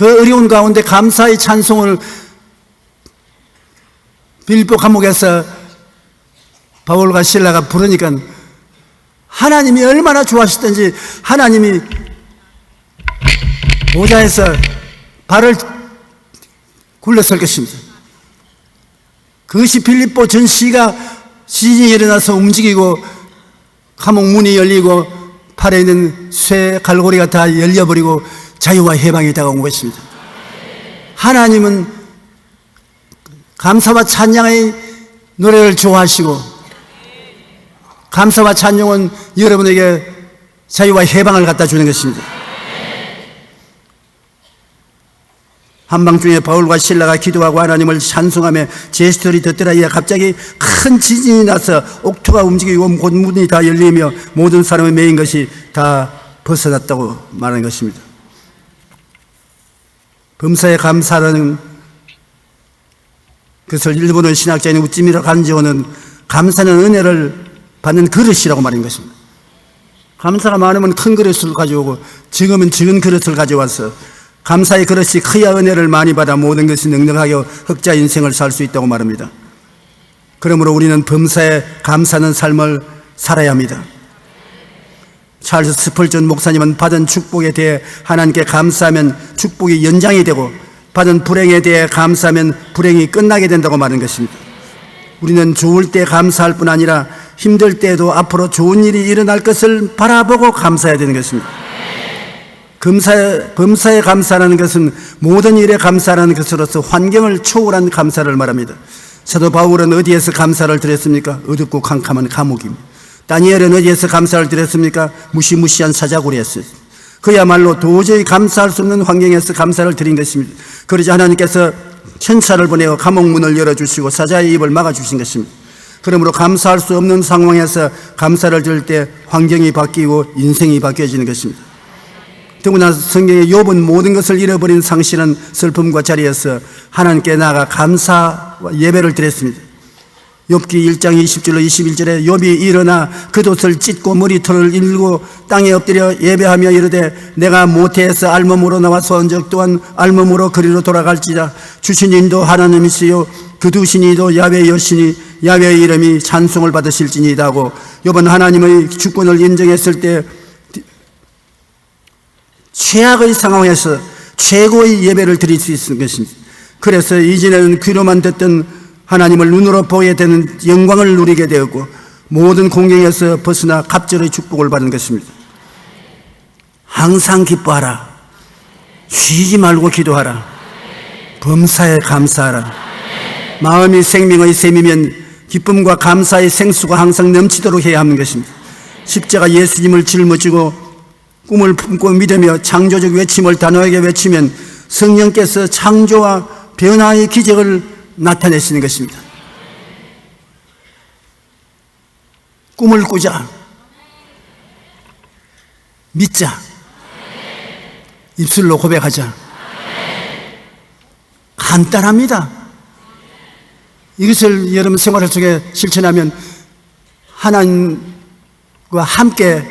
그 어려운 가운데 감사의 찬송을 빌립보 감옥에서 바울과 실라가 부르니까 하나님이 얼마나 좋아하셨던지 하나님이 모자에서 발을 굴렀을 것입니다. 그것이 빌립보 전시가 시진이 일어나서 움직이고 감옥 문이 열리고 팔에 있는 쇠 갈고리가 다 열려버리고 자유와 해방이 다가온 것입니다. 하나님은 감사와 찬양의 노래를 좋아하시고 감사와 찬양은 여러분에게 자유와 해방을 갖다 주는 것입니다. 한밤중에 바울과 실라가 기도하고 하나님을 찬송하며 제스처를 듣더라야 갑자기 큰 지진이 나서 옥토가 움직이고 곧 문이 다 열리며 모든 사람의 메인 것이 다 벗어났다고 말하는 것입니다. 범사에 감사라는 그것을 일본어 신학자인 우찌미라 간지오는 감사는 은혜를 받는 그릇이라고 말인 것입니다. 감사가 많으면 큰 그릇을 가져오고 적으면 적은 그릇을 가져와서 감사의 그릇이 크야 은혜를 많이 받아 모든 것이 넉넉하여 흑자 인생을 살 수 있다고 말합니다. 그러므로 우리는 범사에 감사하는 삶을 살아야 합니다. 찰스 스펄전 목사님은 받은 축복에 대해 하나님께 감사하면 축복이 연장이 되고 받은 불행에 대해 감사하면 불행이 끝나게 된다고 말하는 것입니다. 우리는 좋을 때 감사할 뿐 아니라 힘들 때에도 앞으로 좋은 일이 일어날 것을 바라보고 감사해야 되는 것입니다. 범사에 감사라는 것은 모든 일에 감사라는 것으로서 환경을 초월한 감사를 말합니다. 사도 바울은 어디에서 감사를 드렸습니까? 어둡고 캄캄한 감옥입니다. 다니엘은 어디에서 감사를 드렸습니까? 무시무시한 사자굴이었어요. 그야말로 도저히 감사할 수 없는 환경에서 감사를 드린 것입니다. 그러자 하나님께서 천사를 보내어 감옥문을 열어주시고 사자의 입을 막아주신 것입니다. 그러므로 감사할 수 없는 상황에서 감사를 드릴 때 환경이 바뀌고 인생이 바뀌어지는 것입니다. 더구나 성경의 욥은 모든 것을 잃어버린 상실한 슬픔과 자리에서 하나님께 나아가 감사와 예배를 드렸습니다. 욥기 1장 20절로 21절에 욥이 일어나 겉옷을 찢고 머리털을 일고 땅에 엎드려 예배하며 이르되 내가 모태에서 알몸으로 나와서 언적 또한 알몸으로 그리로 돌아갈지다. 주신 이도 하나님이시요 거두신 이도 야훼 여시니 야훼의 이름이 찬송을 받으실지니이다 하고 욥은 하나님의 주권을 인정했을 때 최악의 상황에서 최고의 예배를 드릴 수 있는 것입니다. 그래서 이전에는 귀로만 듣던 하나님을 눈으로 보게 되는 영광을 누리게 되었고 모든 공경에서 벗어나 갑절의 축복을 받는 것입니다. 항상 기뻐하라. 쉬지 말고 기도하라. 범사에 감사하라. 마음이 생명의 샘이면 기쁨과 감사의 생수가 항상 넘치도록 해야 하는 것입니다. 십자가 예수님을 짊어지고 꿈을 품고 믿으며 창조적 외침을 단호하게 외치면 성령께서 창조와 변화의 기적을 나타내시는 것입니다. 꿈을 꾸자. 믿자. 입술로 고백하자. 간단합니다. 이것을 여러분 생활 속에 실천하면 하나님과 함께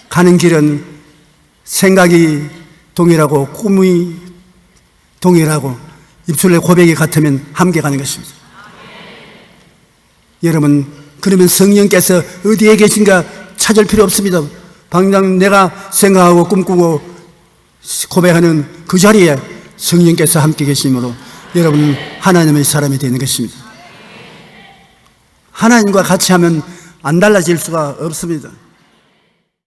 가는 길은 생각이 동일하고 꿈이 동일하고 입술의 고백이 같으면 함께 가는 것입니다. 여러분, 그러면 성령께서 어디에 계신가 찾을 필요 없습니다. 당장 내가 생각하고 꿈꾸고 고백하는 그 자리에 성령께서 함께 계심으로 여러분은 하나님의 사람이 되는 것입니다. 하나님과 같이 하면 안 달라질 수가 없습니다.